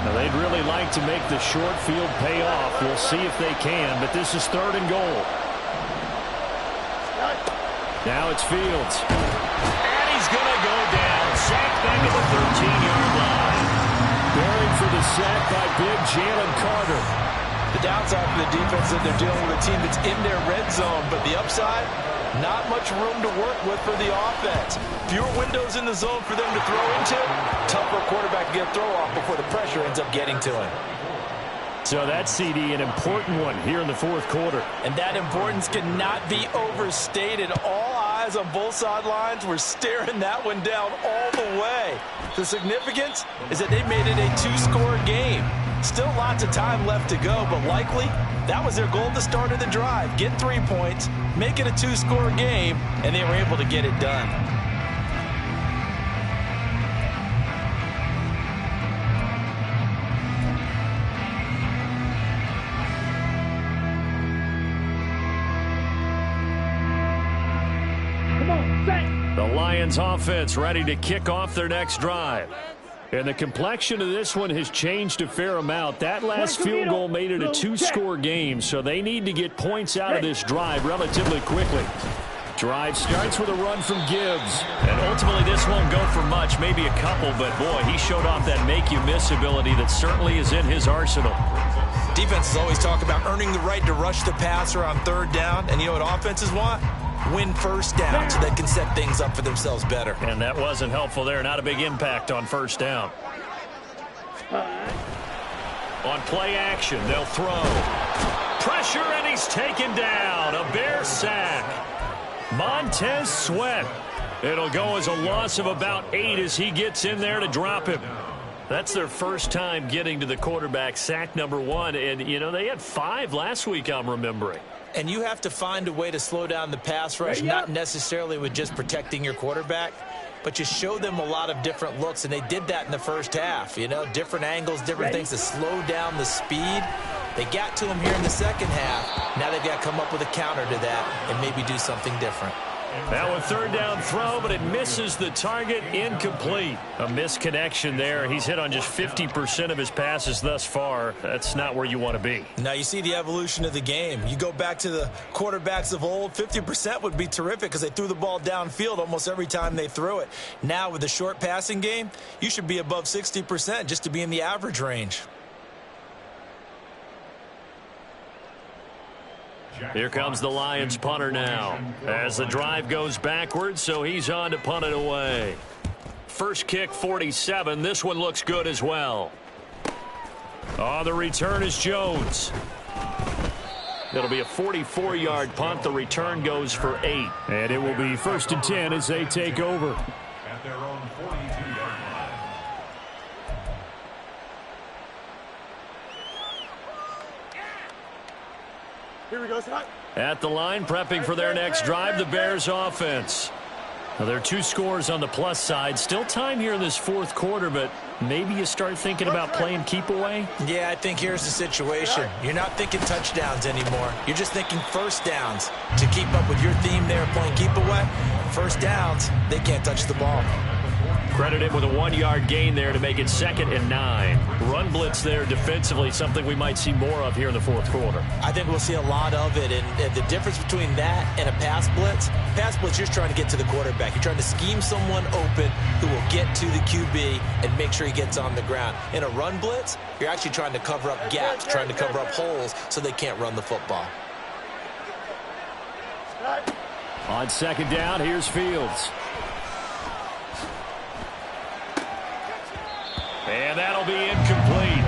Now they'd really like to make the short field pay off. We'll see if they can, but this is 3rd and goal. Now it's Fields. And he's going to go down. Sacked back at the 13-yard line. Buried for the sack by big Jalen Carter. The downside for the defense is they're dealing with a team that's in their red zone, but the upside, not much room to work with for the offense. Fewer windows in the zone for them to throw into. Tougher quarterback to get a throw off before the pressure ends up getting to him. So that's CD, an important one here in the 4th quarter. And that importance cannot be overstated. All eyes on both sidelines were staring that one down all the way. The significance is that they made it a 2-score game. Still lots of time left to go, but likely that was their goal at the start of the drive. Get 3 points, make it a 2-score game, and they were able to get it done. The Lions offense ready to kick off their next drive. And the complexion of this one has changed a fair amount. That last field goal made it a 2-score game, so they need to get points out of this drive relatively quickly. Drive starts with a run from Gibbs. And ultimately this won't go for much, maybe a couple, but boy, he showed off that make-you-miss ability that certainly is in his arsenal. Defenses always talk about earning the right to rush the passer on 3rd down, and you know what offenses want? Win 1st down so they can set things up for themselves better. And that wasn't helpful there. Not a big impact on 1st down. On play action, they'll throw. Pressure, and he's taken down. A Bear sack. Montez Sweat. It'll go as a loss of about 8 as he gets in there to drop him. That's their first time getting to the quarterback, sack number 1. And, you know, they had 5 last week, I'm remembering. And you have to find a way to slow down the pass rush, not necessarily with just protecting your quarterback, but you show them a lot of different looks, and they did that in the first half. You know, different angles, different things to slow down the speed. They got to him here in the second half. Now they've got to come up with a counter to that and maybe do something different. Now a 3rd down throw, but it misses the target, incomplete. A misconnection there. He's hit on just 50% of his passes thus far. That's not where you want to be. Now you see the evolution of the game. You go back to the quarterbacks of old, 50% would be terrific because they threw the ball downfield almost every time they threw it. Now with the short passing game, you should be above 60% just to be in the average range. Here comes the Lions punter now as the drive goes backwards, so he's on to punt it away. First kick, 47. This one looks good as well. On the return is Jones. It'll be a 44-yard punt. The return goes for 8. And it will be 1st and 10 as they take over. At their own 42-yard line. Here we go, Scott. At the line, prepping for their next drive, the Bears offense. Now, there are 2 scores on the plus side. Still time here in this 4th quarter, but maybe you start thinking about playing keep away? Yeah, I think here's the situation. You're not thinking touchdowns anymore. You're just thinking 1st downs. To keep up with your theme there, playing keep away, 1st downs, they can't touch the ball. Credit him with a 1-yard gain there to make it 2nd and 9. Run blitz there defensively, something we might see more of here in the 4th quarter. I think we'll see a lot of it, and the difference between that and a pass blitz, you're just trying to get to the quarterback. You're trying to scheme someone open who will get to the QB and make sure he gets on the ground. In a run blitz, you're actually trying to cover up gaps, trying to cover up holes so they can't run the football. On 2nd down, here's Fields. And that'll be incomplete.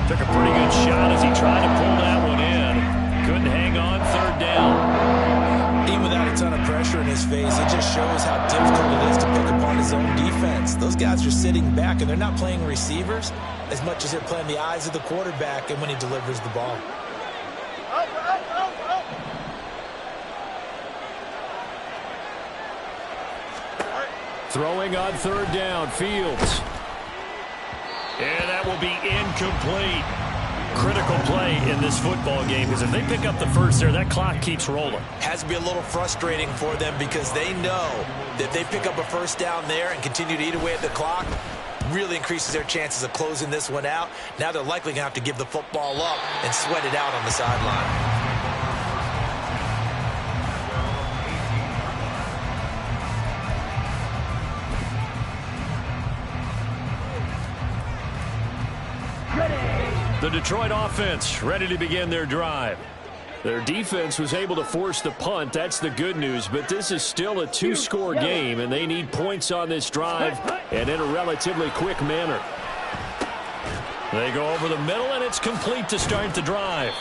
Took a pretty good shot as he tried to pull that one in. Couldn't hang on 3rd down. Even without a ton of pressure, pressure in his face, it just shows how difficult it is to pick upon his own defense. Those guys are sitting back, and they're not playing receivers as much as they're playing the eyes of the quarterback and when he delivers the ball. Throwing on third down, Fields. And that will be incomplete. Critical play in this football game, because if they pick up the first there, that clock keeps rolling. Has to be a little frustrating for them because they know that if they pick up a first down there and continue to eat away at the clock, really increases their chances of closing this one out. Now they're likely going to have to give the football up and sweat it out on the sideline. The Detroit offense ready to begin their drive. Their defense was able to force the punt. That's the good news. But this is still a two-score game, and they need points on this drive and in a relatively quick manner. They go over the middle, and it's complete to start the drive.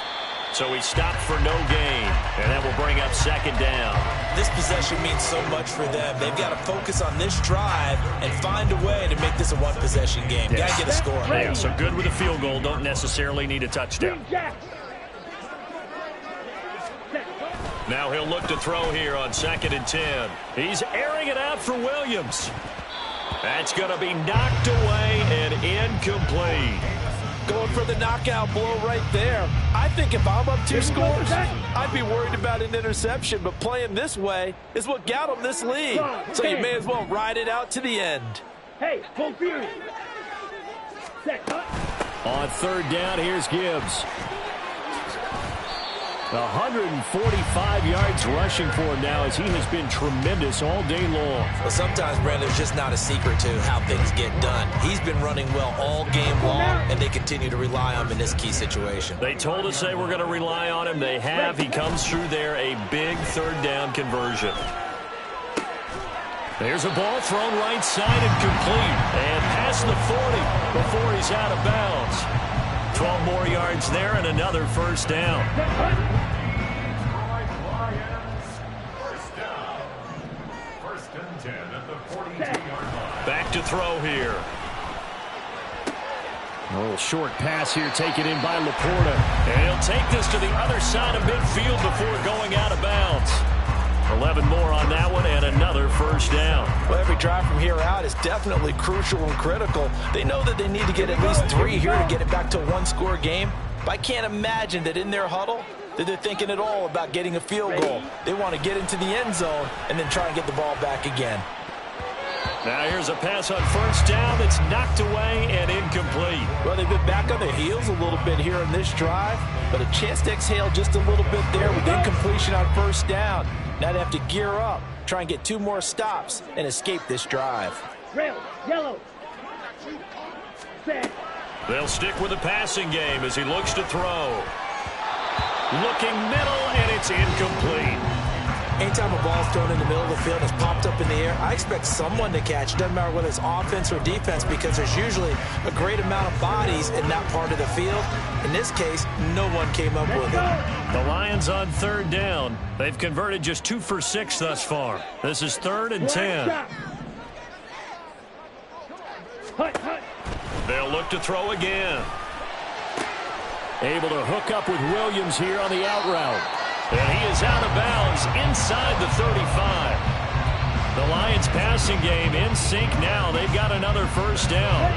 So he stopped for no gain, and that will bring up second down. This possession means so much for them. They've got to focus on this drive and find a way to make this a one-possession game. Got to get a score. Yeah, so good with a field goal. Don't necessarily need a touchdown. Now he'll look to throw here on 2nd and 10. He's airing it out for Williams. That's going to be knocked away and incomplete. Going for the knockout blow right there. I think if I'm up 2 scores, I'd be worried about an interception, but playing this way is what got them this lead. So you may as well ride it out to the end. Hey, full fury. On third down, here's Gibbs. 145 yards rushing for him now as he has been tremendous all day long. Well, sometimes, Brandon, there's just not a secret to how things get done. He's been running well all game long, and they continue to rely on him in this key situation. They told us they were going to rely on him. They have. He comes through there, a big third down conversion. There's a ball thrown right side and complete. And past the 40 before he's out of bounds. 12 more yards there and another first down. First and 10 at the 42-yard line. Back to throw here. A little short pass here taken in by Laporta. And he'll take this to the other side of midfield before going out of bounds. 11 more on that one and another first down. Well, every drive from here out is definitely crucial and critical. They know that they need to get at least 3 here to get it back to a one-score game. But I can't imagine that in their huddle that they're thinking at all about getting a field goal. They want to get into the end zone and then try and get the ball back again. Now here's a pass on first down that's knocked away and incomplete. Well, they've been back on their heels a little bit here in this drive, but a chance to exhale just a little bit there with incompletion on first down. Now they have to gear up, try and get 2 more stops, and escape this drive. Red, yellow. Set. They'll stick with the passing game as he looks to throw. Looking middle, and it's incomplete. Anytime a ball's thrown in the middle of the field and it's popped up in the air, I expect someone to catch. It doesn't matter whether it's offense or defense because there's usually a great amount of bodies in that part of the field. In this case, no one came up with it. The Lions on third down. They've converted just 2 for 6 thus far. This is 3rd and 10. They'll look to throw again. Able to hook up with Williams here on the out route. And he is out of bounds inside the 35. The Lions passing game in sync now. They've got another first down.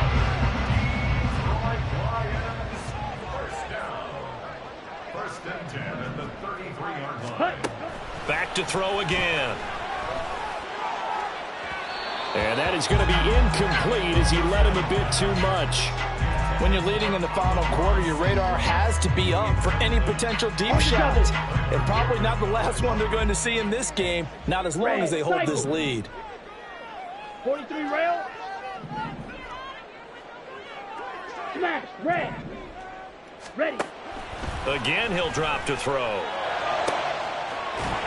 First and 10 at the 33-yard line. Back to throw again. And that is going to be incomplete as he led him a bit too much. When you're leading in the final quarter, your radar has to be up for any potential deep shots. And probably not the last one they're going to see in this game, not as long as they hold this lead. 43 rail. Smash, red. Ready. Again, he'll drop to throw.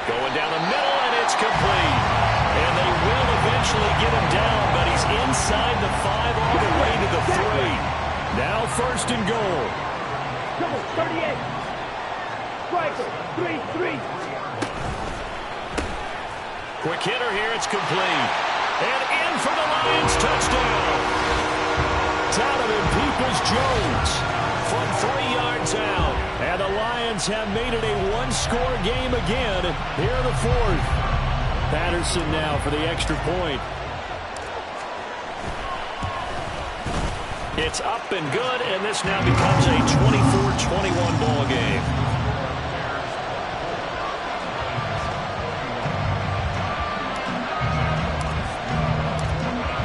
Going down the middle, and it's complete. And they will eventually get him down, but he's inside the 5 all the way to the 3. Now 1st and goal. Double 38. Striker, 3-3. Quick hitter here. It's complete. And in for the Lions touchdown. Donovan Peoples-Jones from 3 yards out. And the Lions have made it a one-score game again here in the fourth. Patterson now for the extra point. It's up and good, and this now becomes a 24-21 ball game.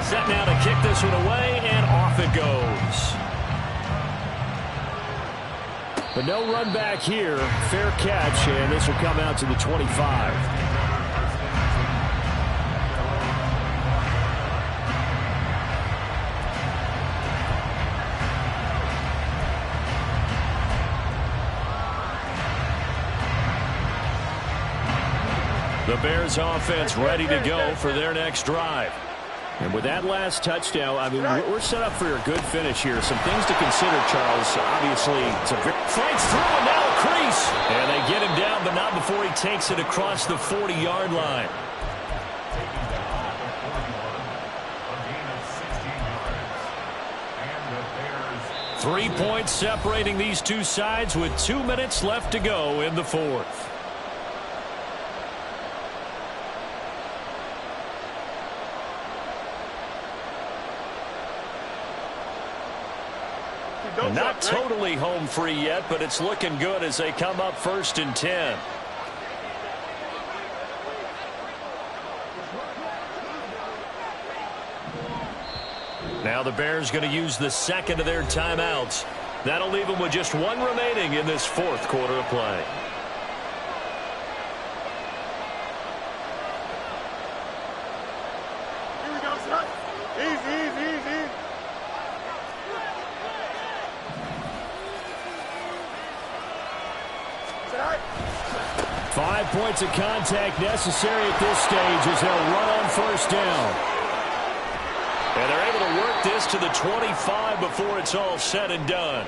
Set now to kick this one away, and off it goes. But no run back here. Fair catch, and this will come out to the 25. The Bears offense ready to go for their next drive. And with that last touchdown, I mean, we're set up for a good finish here. Some things to consider, Charles. Obviously, it's a fights through and now a crease. And they get him down, but not before he takes it across the 40-yard line. And 3 points separating these two sides with 2 minutes left to go in the fourth. Not totally home free yet, but it's looking good as they come up 1st and 10. Now the Bears going to use the second of their timeouts. That'll leave them with just one remaining in this fourth quarter of play. Here we go, son. Easy. 5 points of contact necessary at this stage as they'll run on 1st down. And they're able to work this to the 25 before it's all said and done.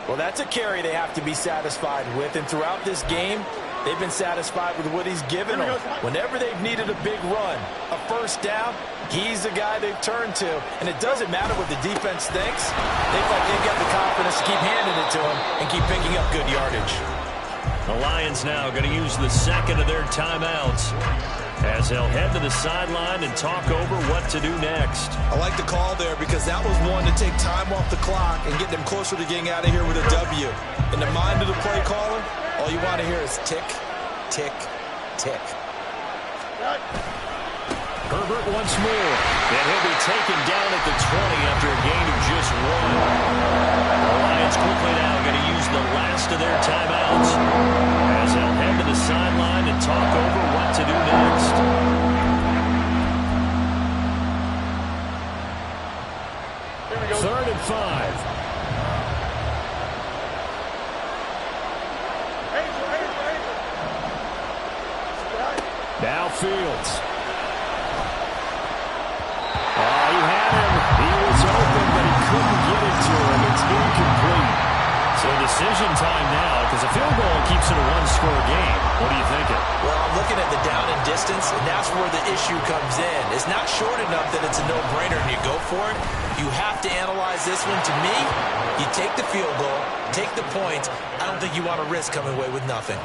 Well, that's a carry they have to be satisfied with. And throughout this game, they've been satisfied with what he's given them. Whenever they've needed a big run, a 1st down, he's the guy they've turned to. And it doesn't matter what the defense thinks. They feel like they've got the confidence to keep handing it to him and keep picking up good yardage. The Lions now going to use the second of their timeouts as they'll head to the sideline and talk over what to do next. I like the call there because that was one to take time off the clock and get them closer to getting out of here with a W. In the mind of the play caller, all you want to hear is tick, tick, tick. Herbert once more, and he'll be taken down at the 20 after a gain of just 1. The Lions quickly now going to use the last of their timeouts as they'll head to the sideline and talk over what to do next. Here we go. 3rd and 5. Now Fields. Oh, he had him. He was open, but he couldn't get it to him. It's incomplete. So decision time now, because a field goal keeps it a one-score game. What are you thinking? Well, I'm looking at the down and distance, and that's where the issue comes in. It's not short enough that it's a no-brainer and you go for it. You have to analyze this one. To me, you take the field goal, take the points. I don't think you want to risk coming away with nothing.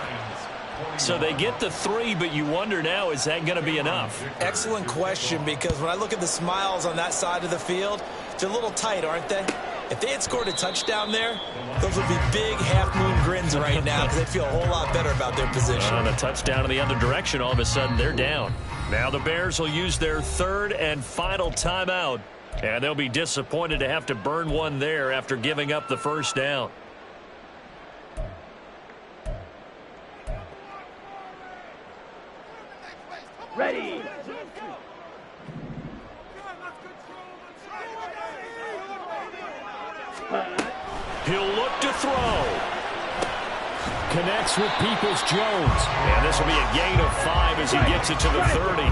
So they get the 3, but you wonder now, is that going to be enough? Excellent question, because when I look at the smiles on that side of the field, they're a little tight, aren't they? If they had scored a touchdown there, those would be big half-moon grins right now because they'd feel a whole lot better about their position. On a touchdown in the other direction, all of a sudden they're down. Now the Bears will use their 3rd and final timeout, and they'll be disappointed to have to burn one there after giving up the 1st down. Ready. He'll look to throw. Connects with Peoples-Jones. And this will be a gain of 5 as he gets it to the 30.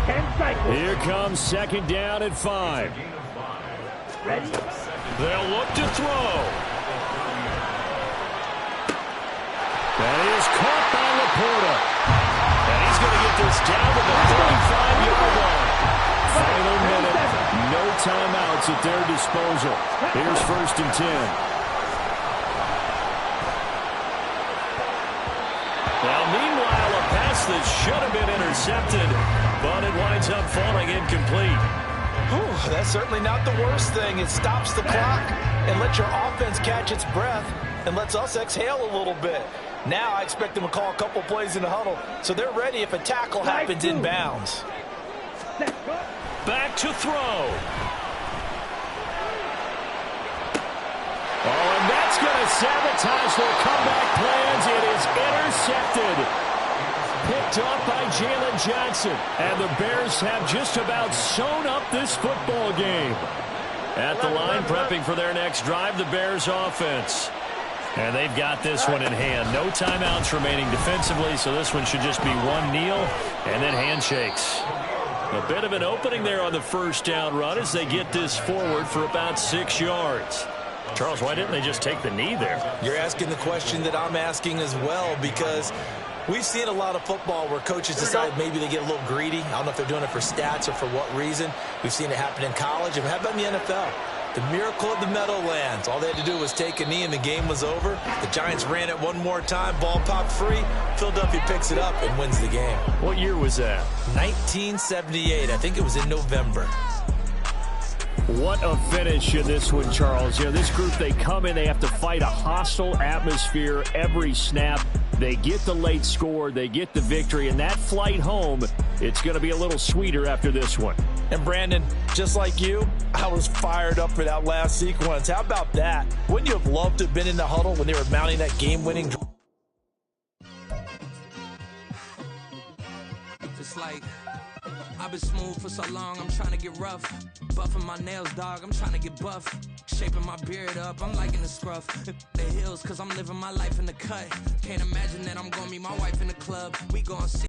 Here comes 2nd down and 5. Ready. They'll look to throw. That is caught by Laporta. And he's going to get get this down to the 35-yard line. Final minute. No timeouts at their disposal. Here's 1st and 10. Now, meanwhile, a pass that should have been intercepted, but it winds up falling incomplete. Whew, that's certainly not the worst thing. It stops the clock and lets your offense catch its breath and lets us exhale a little bit. Now I expect them to call a couple plays in the huddle, so they're ready if a tackle happens inbounds. Back to throw. Oh, and that's going to sabotage their comeback plans. It is intercepted. Picked up by Jalen Johnson. And the Bears have just about sewn up this football game. At the line, prepping for their next drive, the Bears offense. And they've got this one in hand. No timeouts remaining defensively, so this one should just be one kneel and then handshakes. A bit of an opening there on the 1st down run as they get this forward for about 6 yards. Charles, why didn't they just take the knee there? You're asking the question that I'm asking as well, because we've seen a lot of football where coaches decide maybe they get a little greedy. I don't know if they're doing it for stats or for what reason. We've seen it happen in college. And how about in the NFL? The miracle of the Meadowlands. All they had to do was take a knee and the game was over. The Giants ran it one more time. Ball popped free. Philadelphia picks it up and wins the game. What year was that? 1978. I think it was in November. What a finish in this one, Charles. You know, this group, they come in, they have to fight a hostile atmosphere every snap. They get the late score, they get the victory, and that flight home, it's going to be a little sweeter after this one. And Brandon, just like you, I was fired up for that last sequence. How about that? Wouldn't you have loved to have been in the huddle when they were mounting that game-winning drive? Just like I've been smooth for so long, I'm trying to get rough. Buffing my nails, dog, I'm trying to get buff. Shaping my beard up, I'm liking the scruff. The hills, cause I'm living my life in the cut. Can't imagine that I'm gonna meet my wife in the club. We gon' see.